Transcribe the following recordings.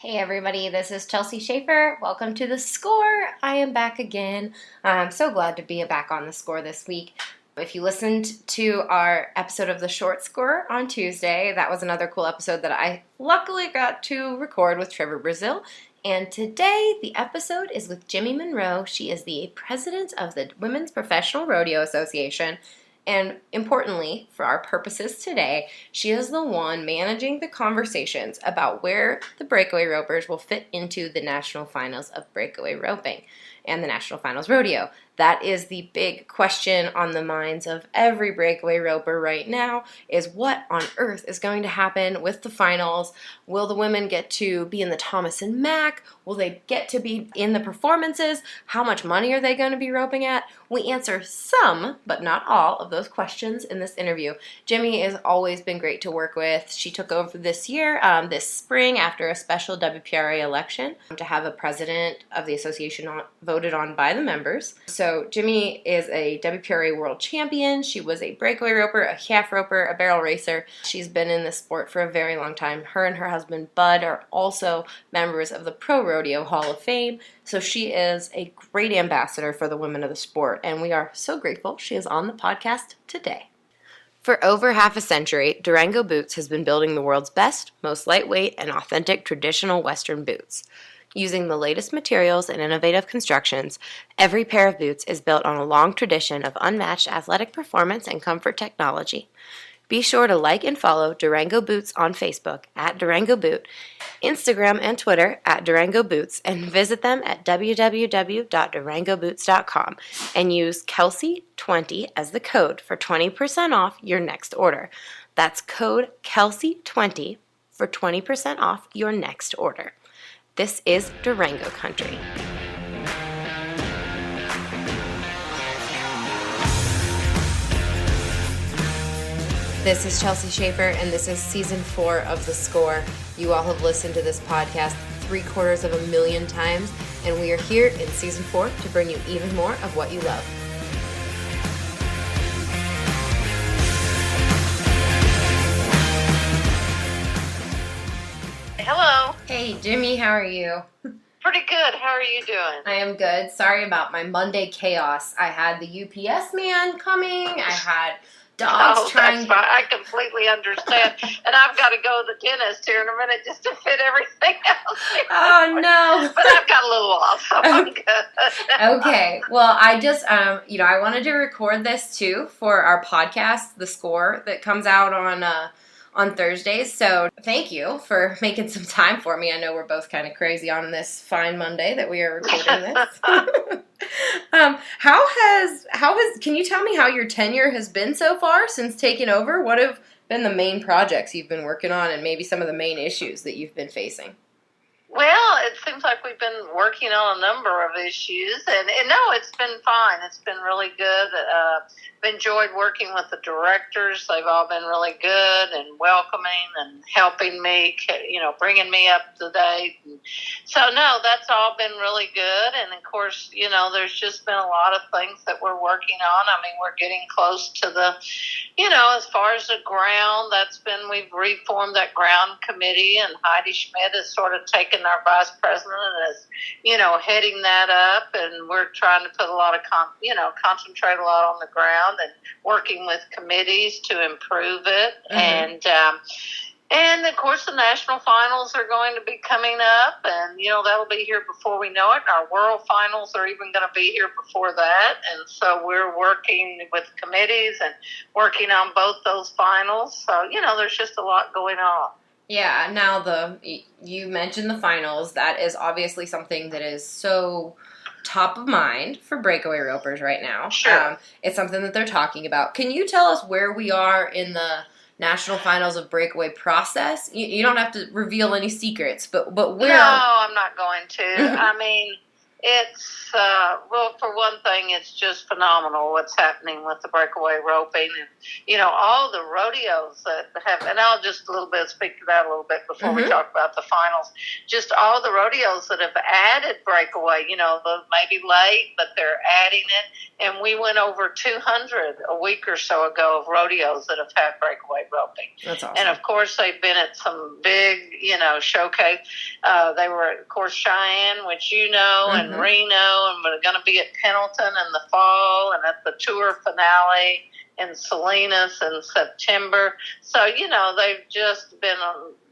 Hey everybody, this is Chelsea Schaefer. Welcome to The Score. I am back again. I'm so glad to be back on The Score this week. If you listened to our episode of The Short Score on Tuesday, that was another cool episode that I luckily got to record with Trevor Brazil. And today, the episode is with Jimmy Monroe. She is the president of the Women's Professional Rodeo Association. And importantly, for our purposes today, she is the one managing the conversations about where the Breakaway ropers will fit into the national finals of breakaway roping and the national finals rodeo. That is the big question on the minds of every breakaway roper right now, is what on earth is going to happen with the finals? Will the women get to be in the Thomas and Mack? Will they get to be in the performances? How much money are they going to be roping at? We answer some, but not all, of those questions in this interview. Jimmy has always been great to work with. She took over this year, this spring, after a special WPRA election to have a president of the association voted on by the members. So Jimmy is a WPRA world champion. She was a breakaway roper, a calf roper, a barrel racer. She's been in this sport for a very long time. Her and her husband, Bud, are also members of the Pro Rodeo Hall of Fame. So she is a great ambassador for the women of the sport, and we are so grateful she is on the podcast today. For over half a century, Durango Boots has been building the world's best, most lightweight, and authentic traditional Western boots. Using the latest materials and innovative constructions, every pair of boots is built on a long tradition of unmatched athletic performance and comfort technology. Be sure to like and follow Durango Boots on Facebook at Durango Boot, Instagram and Twitter at Durango Boots, and visit them at www.durangoboots.com and use Kelsey20 as the code for 20% off your next order. That's code Kelsey20 for 20% off your next order. This is Durango Country. This is Chelsea Schaefer, and this is Season 4 of The Score. You all have listened to this podcast 750,000 times, and we are here in Season 4 to bring you even more of what you love. Hello. Hey, Jimmy, how are you? Pretty good. How are you doing? I am good. Sorry about my Monday chaos. I had the UPS man coming. I had dogs trying. That's fine. I completely understand. And I've got to go to the dentist here in a minute just to fit everything else. Oh, no. But I've got a little off, so I'm good. Okay. Well, I just, I wanted to record this, too, for our podcast, The Score, that comes out on Thursdays. So thank you for making some time for me. I know we're both kind of crazy on this fine Monday that we are recording this. Can you tell me how your tenure has been so far since taking over? What have been the main projects you've been working on and maybe some of the main issues that you've been facing? Well, it seems like we've been working on a number of issues, and no, it's been fine. It's been really good. I've enjoyed working with the directors. They've all been really good and welcoming and helping me, bringing me up to date. And so, no, that's all been really good. And, of course, there's just been a lot of things that we're working on. I mean, we're getting close to the, as far as the ground, we've reformed that ground committee, and Heidi Schmidt has sort of taken our vice president as, heading that up, and we're trying to put a lot of, concentrate a lot on the ground and working with committees to improve it. Mm-hmm. And of course, the national finals are going to be coming up, and, that'll be here before we know it. And our world finals are even going to be here before that. And so we're working with committees and working on both those finals. So, there's just a lot going on. Yeah, now you mentioned the finals. That is obviously something that is so top of mind for breakaway ropers right now. Sure. It's something that they're talking about. Can you tell us where we are in the national finals of breakaway process? You don't have to reveal any secrets, but where? No, I'm not going to. I mean, It's, well, for one thing, it's just phenomenal what's happening with the breakaway roping and, all the rodeos that have, and I'll just a little bit speak to that a little bit before we talk about the finals. Just all the rodeos that have added breakaway, maybe late, but they're adding it. And we went over 200 a week or so ago of rodeos that have had breakaway roping. That's awesome. And, of course, they've been at some big, showcase. They were, of course, Cheyenne, which and Reno, and we're going to be at Pendleton in the fall and at the tour finale in Salinas in September. So, they've just been,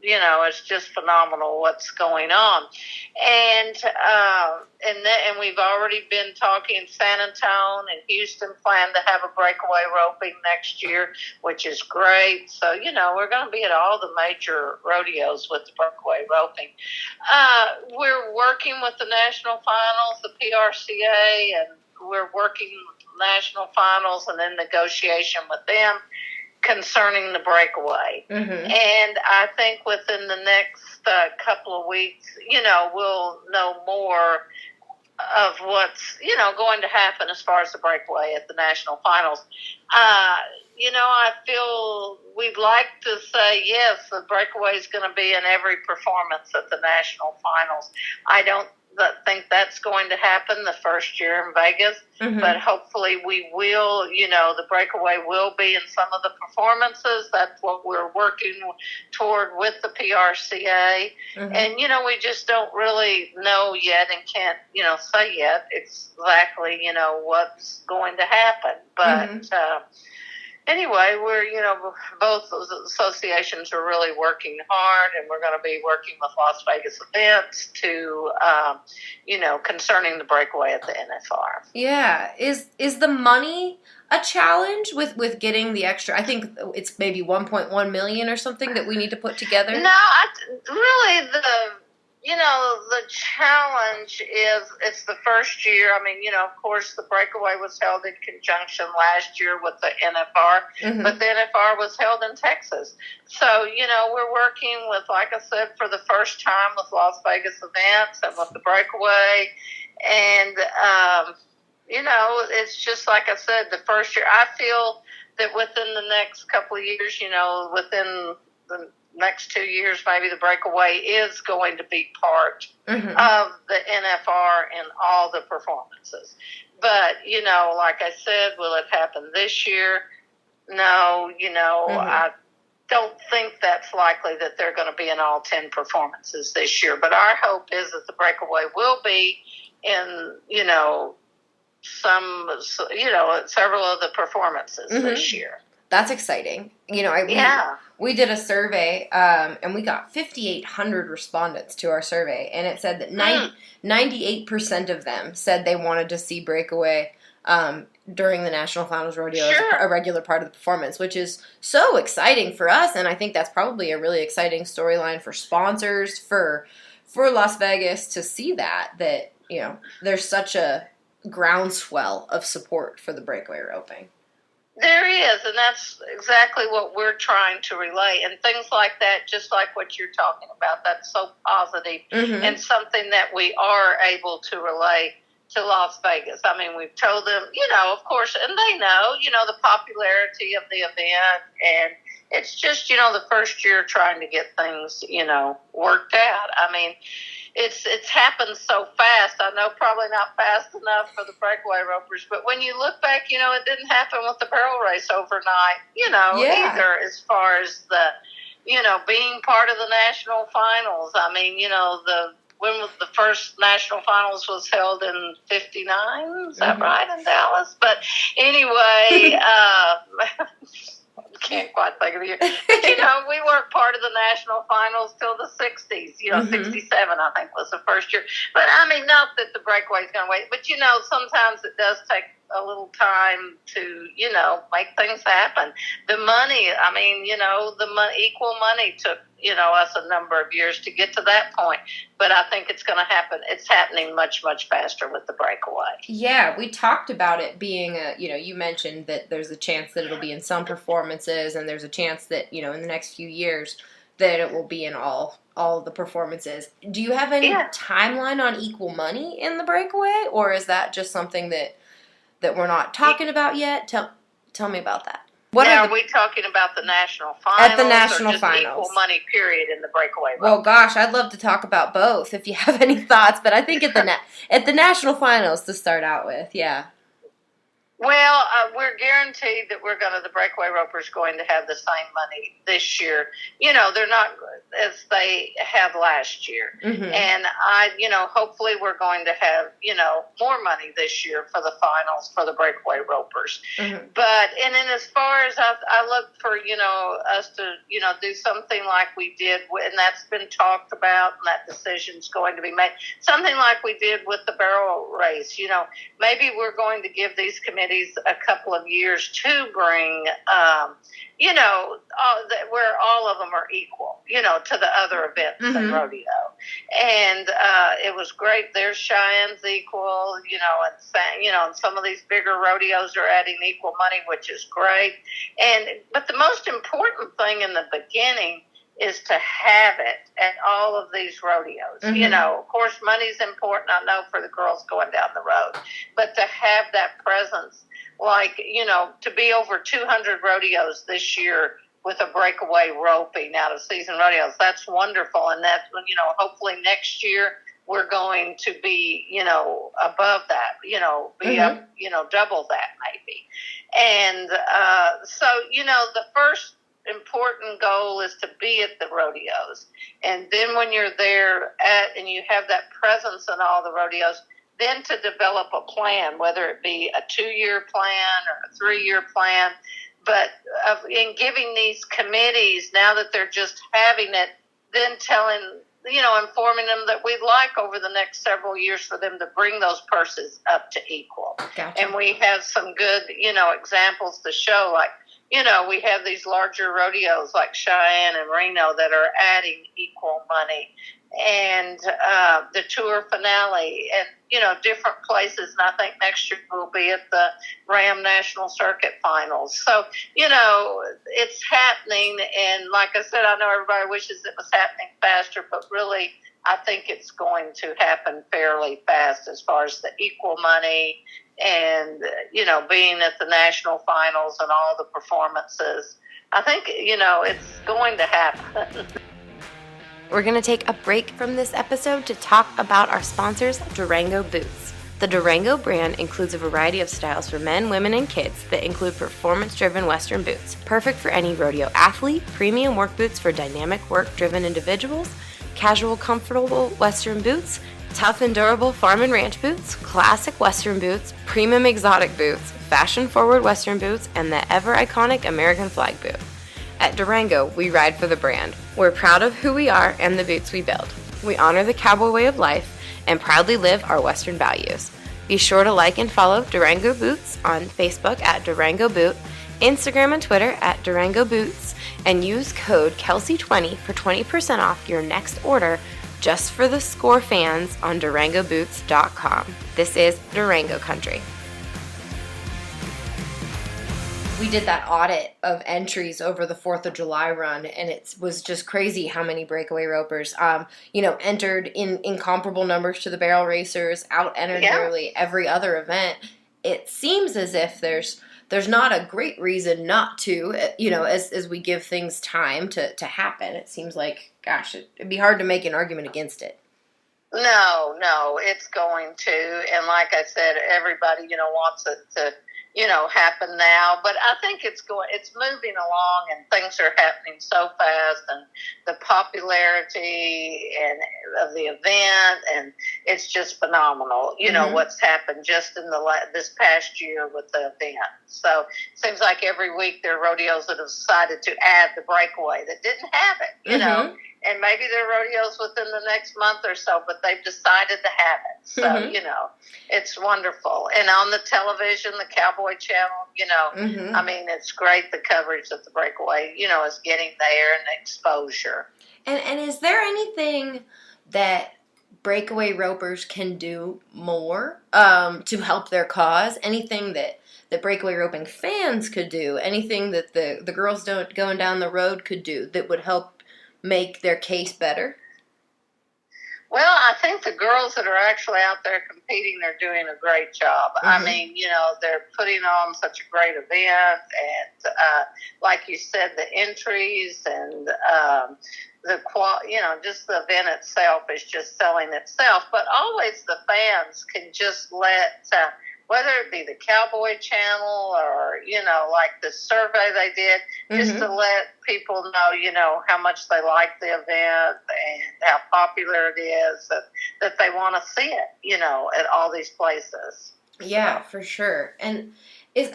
it's just phenomenal what's going on. And we've already been talking San Antonio and Houston plan to have a breakaway roping next year, which is great. So, we're going to be at all the major rodeos with the breakaway roping. We're working with the national finals, the PRCA, and we're working national finals and then negotiation with them concerning the breakaway. And I think within the next couple of weeks, we'll know more of what's, going to happen as far as the breakaway at the national finals. I feel we'd like to say, yes, the breakaway is going to be in every performance at the national finals. I don't think that's going to happen the first year in Vegas, but hopefully we will, the breakaway will be in some of the performances. That's what we're working toward with the PRCA. And, we just don't really know yet and can't, say yet exactly, what's going to happen. But, anyway, we're, both those associations are really working hard, and we're going to be working with Las Vegas events to, concerning the breakaway at the NFR. Yeah. Is the money a challenge with getting the extra? I think it's maybe 1.1 million or something that we need to put together. No, really the challenge is it's the first year. I mean, of course, the breakaway was held in conjunction last year with the NFR, but the NFR was held in Texas. So, we're working with, like I said, for the first time with Las Vegas events and with the breakaway. And, it's just like I said, the first year. I feel that within the next couple of years, within the next 2 years, maybe the breakaway is going to be part of the NFR in all the performances. But, like I said, will it happen this year? No, I don't think that's likely that they're going to be in all 10 performances this year. But our hope is that the breakaway will be in, several of the performances this year. That's exciting. We did a survey, and we got 5,800 respondents to our survey, and it said that 98% of them said they wanted to see breakaway during the National Finals Rodeo as a regular part of the performance, which is so exciting for us, and I think that's probably a really exciting storyline for sponsors, for Las Vegas to see that there's such a groundswell of support for the breakaway roping. There is, and that's exactly what we're trying to relay. And things like that, just like what you're talking about, that's so positive and something that we are able to relay to Las Vegas. I mean, we've told them, of course, and they know, the popularity of the event. And it's just, the first year trying to get things, worked out. I mean, it's happened so fast. I know probably not fast enough for the breakaway ropers, but when you look back, it didn't happen with the barrel race overnight, either, as far as the, being part of the national finals. I mean, when the first national finals was held in 59, is that right, in Dallas? But anyway, can't quite think of the year. But, we weren't part of the national finals till the 60s. 67, I think, was the first year. But, I mean, not that the breakaway's going to wait. But, sometimes it does take a little time to, make things happen. The money, I mean, equal money took, us a number of years to get to that point. But I think it's going to happen. It's happening much, much faster with the breakaway. Yeah, we talked about it being you mentioned that there's a chance that it'll be in some performances, and there's a chance that, in the next few years, that it will be in all of the performances. Do you have any timeline on equal money in the Breakaway, or is that just something that we're not talking about yet? Tell me about that. Are we talking about the national finals? At the national or just finals. Equal money period in the Breakaway rope? Well, gosh, I'd love to talk about both if you have any thoughts, but I think at the national finals to start out with, yeah. Well, we're guaranteed that the Breakaway ropers going to have the same money this year. They're not as they had last year. Mm-hmm. And hopefully we're going to have, more money this year for the finals for the Breakaway ropers. Mm-hmm. But, and then as far as I look for, us to, do something like we did, and that's been talked about, and that decision's going to be made. Something like we did with the barrel race. Maybe we're going to give these committees a couple of years to bring, where all of them are equal, to the other events mm-hmm. in rodeo. And it was great. There's Cheyenne's equal, and some of these bigger rodeos are adding equal money, which is great. But the most important thing in the beginning is to have it at all of these rodeos. Mm-hmm. Of course, money's important, I know, for the girls going down the road. But to have that presence, to be over 200 rodeos this year with a breakaway roping out of season rodeos, that's wonderful. And that's, hopefully next year we're going to be, above that, be mm-hmm. up, double that maybe. And so, the first important goal is to be at the rodeos, and then when you're there and you have that presence in all the rodeos, then to develop a plan, whether it be a 2-year plan or a 3-year plan, but in giving these committees, now that they're just having it, then informing them that we'd like over the next several years for them to bring those purses up to equal. Gotcha. And we have some good, examples to show, like, we have these larger rodeos like Cheyenne and Reno that are adding equal money, and the tour finale, and different places. And I think next year we'll be at the Ram National Circuit Finals. So it's happening, and like I said, I know everybody wishes it was happening faster, but really I think it's going to happen fairly fast as far as the equal money and, being at the national finals and all the performances. I think, it's going to happen. We're going to take a break from this episode to talk about our sponsors, Durango Boots. The Durango brand includes a variety of styles for men, women, and kids that include performance-driven Western boots, perfect for any rodeo athlete, premium work boots for dynamic work-driven individuals, casual, comfortable Western boots, tough and durable farm and ranch boots, classic Western boots, premium exotic boots, fashion-forward Western boots, and the ever-iconic American flag boot. At Durango, we ride for the brand. We're proud of who we are and the boots we build. We honor the cowboy way of life and proudly live our Western values. Be sure to like and follow Durango Boots on Facebook at Durango Boot, Instagram and Twitter at Durango Boots, and use code Kelsey20 for 20% off your next order just for the Score fans on DurangoBoots.com. This is Durango Country. We did that audit of entries over the 4th of July run, and it was just crazy how many breakaway ropers, entered in incomparable numbers to the barrel racers, out-entered nearly every other event. It seems as if there's not a great reason not to, as we give things time to happen. It seems like, gosh, it'd be hard to make an argument against it. No, it's going to. And like I said, everybody, wants it to, happen now. But I think it's moving along, and things are happening so fast, and the popularity of the event, and it's just phenomenal, mm-hmm. what's happened just in this past year with the event. So it seems like every week there are rodeos that have decided to add the breakaway that didn't have it, mm-hmm. And maybe there are rodeos within the next month or so, but they've decided to have it. So, mm-hmm. It's wonderful. And on the television, the Cowboy Channel, mm-hmm. I mean, it's great the coverage that the breakaway, is getting there and the exposure. And is there anything that breakaway ropers can do more to help their cause? Anything that breakaway roping fans could do? Anything that the girls going down the road could do that would help make their case better? Well, I think the girls that are actually out there competing, they're doing a great job. I mean, they're putting on such a great event, and like you said, the entries and just the event itself is just selling itself. But always the fans can just let, whether it be the Cowboy Channel or, like the survey they did, just to let people know, how much they like the event and how popular it is, that they want to see it, at all these places. Yeah, for sure. And we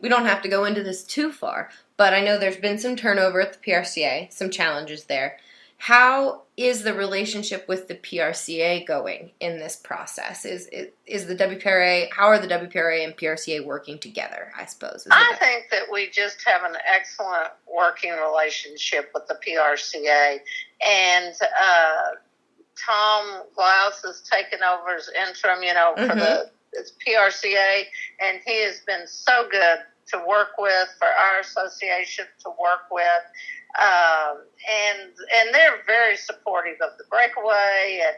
don't have to go into this too far, but I know there's been some turnover at the PRCA, some challenges there. How is the relationship with the PRCA going in this process? Is the WPRA, how are the WPRA and PRCA working together, I suppose? I think that we just have an excellent working relationship with the PRCA, and Tom Glaus has taken over as interim, for the PRCA, and he has been so good to work with, for our association to work with. And they're very supportive of the Breakaway and,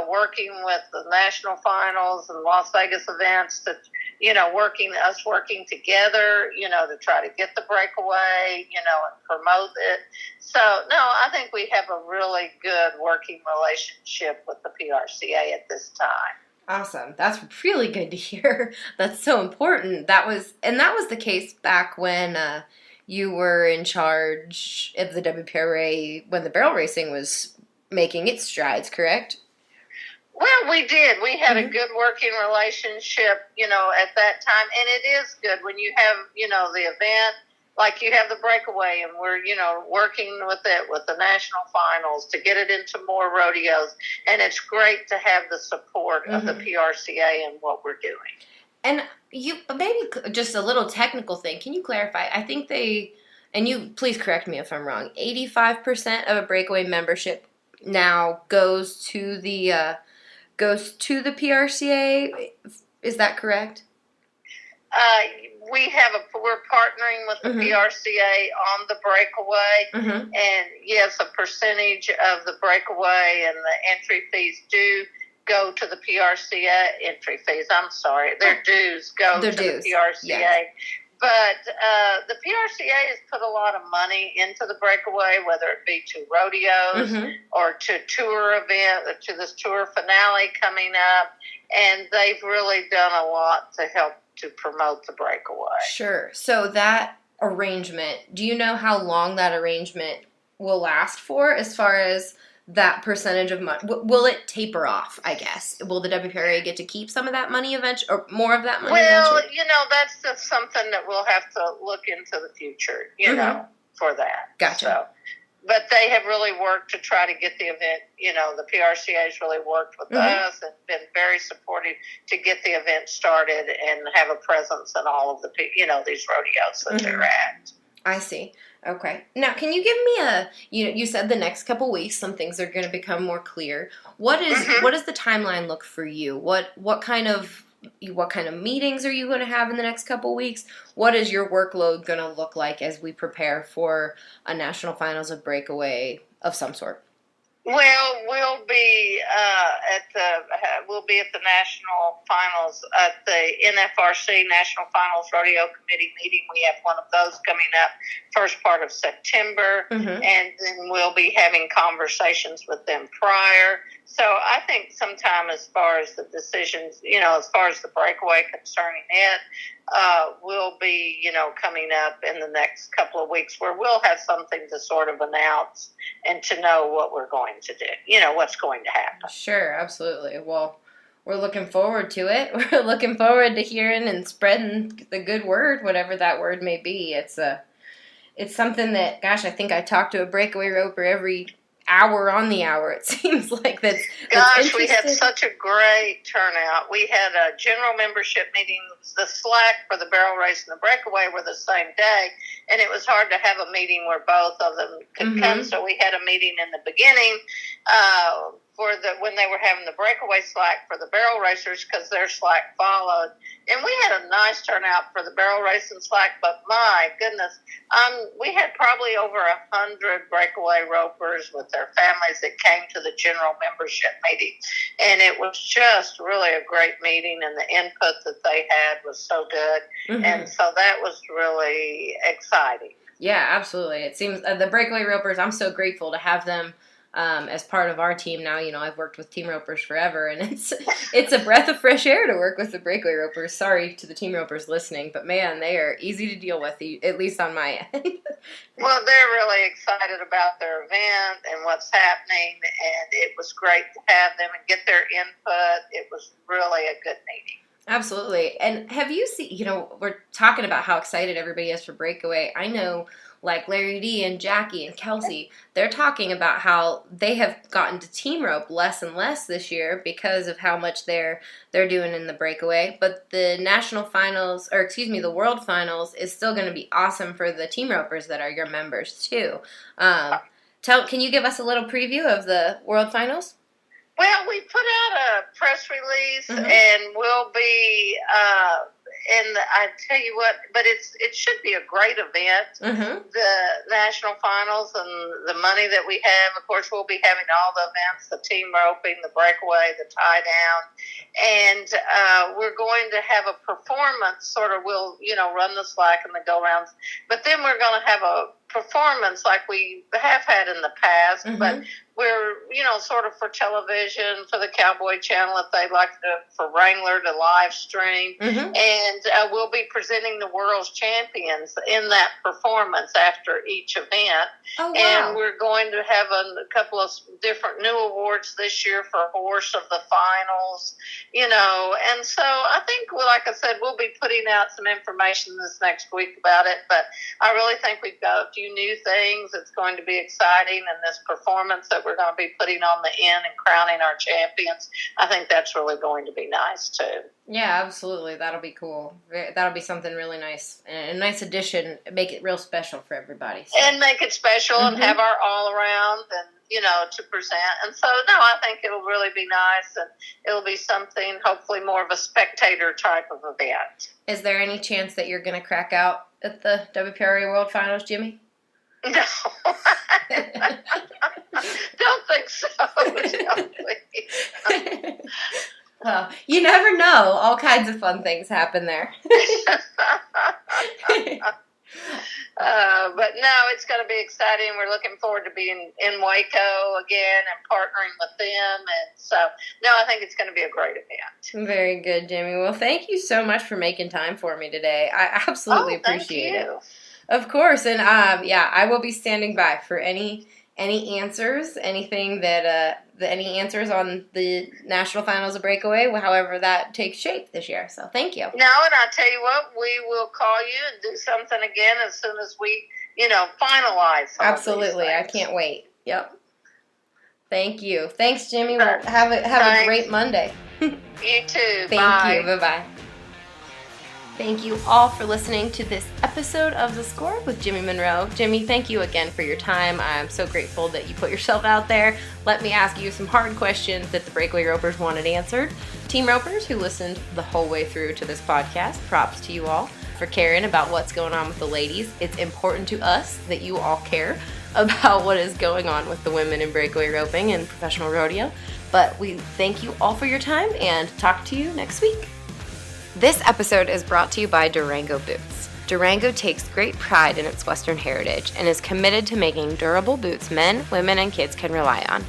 working with the national finals and Las Vegas events to, working together, to try to get the Breakaway, and promote it. So, no, I think we have a really good working relationship with the PRCA at this time. Awesome. That's really good to hear. That's so important. That was the case back when you were in charge of the WPRA when the barrel racing was making its strides, correct? Well, we did. We had a good working relationship, at that time. And it is good when you have, the event, like you have the Breakaway, and we're, working with it with the national finals to get it into more rodeos. And it's great to have the support of the PRCA and what we're doing. And you, maybe just a little technical thing, can you clarify? I think and you please correct me if I'm wrong, 85% of a Breakaway membership now goes to the PRCA. Is that correct? We're partnering with the PRCA on the Breakaway, and yes, a percentage of the Breakaway and the entry fees do go to the PRCA. Their dues go to the PRCA. Yes. But the PRCA has put a lot of money into the Breakaway, whether it be to rodeos or to tour event, or to this tour finale coming up, and they've really done a lot to help to promote the Breakaway. Sure. So that arrangement, do you know how long that arrangement will last for, as far as that percentage of money? Will it taper off, I guess? Will the WPRA get to keep some of that money eventually, or more of that money eventually? Well, that's just something that we'll have to look into the future, for that. Gotcha. So, but they have really worked to try to get the event, the PRCA has really worked with us and been very supportive to get the event started and have a presence in all of the, these rodeos that they're at. I see. Okay. Now, can you give me you said the next couple weeks some things are going to become more clear. What does the timeline look for you? What kind of meetings are you going to have in the next couple weeks? What is your workload going to look like as we prepare for a national finals of Breakaway of some sort? Well, we'll be at the national finals at the NFRC National Finals Rodeo Committee meeting. We have one of those coming up first part of September, and then we'll be having conversations with them prior. So I think sometime as far as the decisions, as far as the Breakaway concerning it, will be, coming up in the next couple of weeks, where we'll have something to sort of announce and to know what we're going to do, what's going to happen. Sure, absolutely. Well, we're looking forward to it. We're looking forward to hearing and spreading the good word, whatever that word may be. It's something that, gosh, I think I talk to a Breakaway roper every hour on the hour. It seems like that's Gosh, we had such a great turnout. We had a general membership meeting. The slack for the barrel race and the Breakaway were the same day, and it was hard to have a meeting where both of them could come. So we had a meeting in the beginning when they were having the breakaway slack for the barrel racers, because their slack followed. And we had a nice turnout for the barrel racing slack, but my goodness, we had probably over 100 breakaway ropers with their families that came to the general membership meeting. And it was just really a great meeting, and the input that they had was so good. Mm-hmm. And so that was really exciting. Yeah, absolutely. It seems the breakaway ropers, I'm so grateful to have them as part of our team now. You know, I've worked with team ropers forever, and it's a breath of fresh air to work with the breakaway ropers. Sorry to the team ropers listening, but man, they are easy to deal with, at least on my end. Well, they're really excited about their event and what's happening, and it was great to have them and get their input. It was really a good meeting. Absolutely. And have you seen, you know, we're talking about how excited everybody is for Breakaway. I know, like Larry D and Jackie and Kelsey, they're talking about how they have gotten to team rope less and less this year because of how much they're doing in the Breakaway. But the national finals, or excuse me, the world finals is still going to be awesome for the team ropers that are your members too. Can you give us a little preview of the world finals? Well, we put out a press release, mm-hmm. and we'll be, and I tell you what, but it should be a great event, mm-hmm. the national finals and the money that we have. Of course, we'll be having all the events, the team roping, the breakaway, the tie down, and we're going to have a performance, sort of, we'll, run the slack and the go-rounds, but then we're going to have a performance like we have had in the past, mm-hmm. but we're, sort of for television, for the Cowboy Channel, if they'd like to, for Wrangler to live stream. Mm-hmm. And we'll be presenting the world's champions in that performance after each event. Oh, wow. And we're going to have a couple of different new awards this year for horse of the finals, And so I think, like I said, we'll be putting out some information this next week about it. But I really think we've got a few new things. It's going to be exciting. And this performance that we're going to be putting on the end and crowning our champions, I think that's really going to be nice too. Yeah, absolutely. That'll be cool. That'll be something really nice. And a nice addition. Make it real special for everybody. So. And make it special, mm-hmm. and have our all around and, to present. And so, no, I think it'll really be nice, and it'll be something, hopefully more of a spectator type of event. Is there any chance that you're going to crack out at the WPRA World Finals, Jimmy? No. Don't think so. Well, you never know. All kinds of fun things happen there. But no, it's going to be exciting. We're looking forward to being in Waco again and partnering with them. And so, no, I think it's going to be a great event. Very good, Jimmy. Well, thank you so much for making time for me today. I absolutely appreciate it. Of course. And I will be standing by for any answers, anything that any answers on the national finals of Breakaway, however that takes shape this year. So thank you. No, and I tell you what, we will call you and do something again as soon as we, finalize. Absolutely, I can't wait. Yep. Thank you. Thanks, Jimmy. Well, have a great Monday. You too. Thank you. Bye-bye. Thank you all for listening to this episode of The Score with Jimmy Monroe. Jimmy, thank you again for your time. I'm so grateful that you put yourself out there. Let me ask you some hard questions that the Breakaway Ropers wanted answered. Team Ropers who listened the whole way through to this podcast, props to you all for caring about what's going on with the ladies. It's important to us that you all care about what is going on with the women in breakaway roping and professional rodeo. But we thank you all for your time and talk to you next week. This episode is brought to you by Durango Boots. Durango takes great pride in its Western heritage and is committed to making durable boots men, women, and kids can rely on.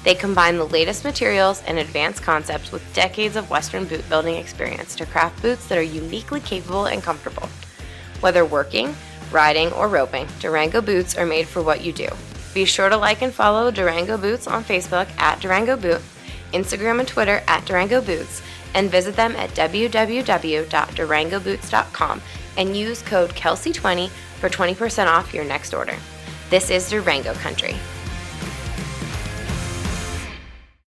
They combine the latest materials and advanced concepts with decades of Western boot building experience to craft boots that are uniquely capable and comfortable. Whether working, riding, or roping, Durango Boots are made for what you do. Be sure to like and follow Durango Boots on Facebook at Durango Boot, Instagram and Twitter at Durango Boots, and visit them at www.durangoboots.com and use code Kelsey20 for 20% off your next order. This is Durango Country.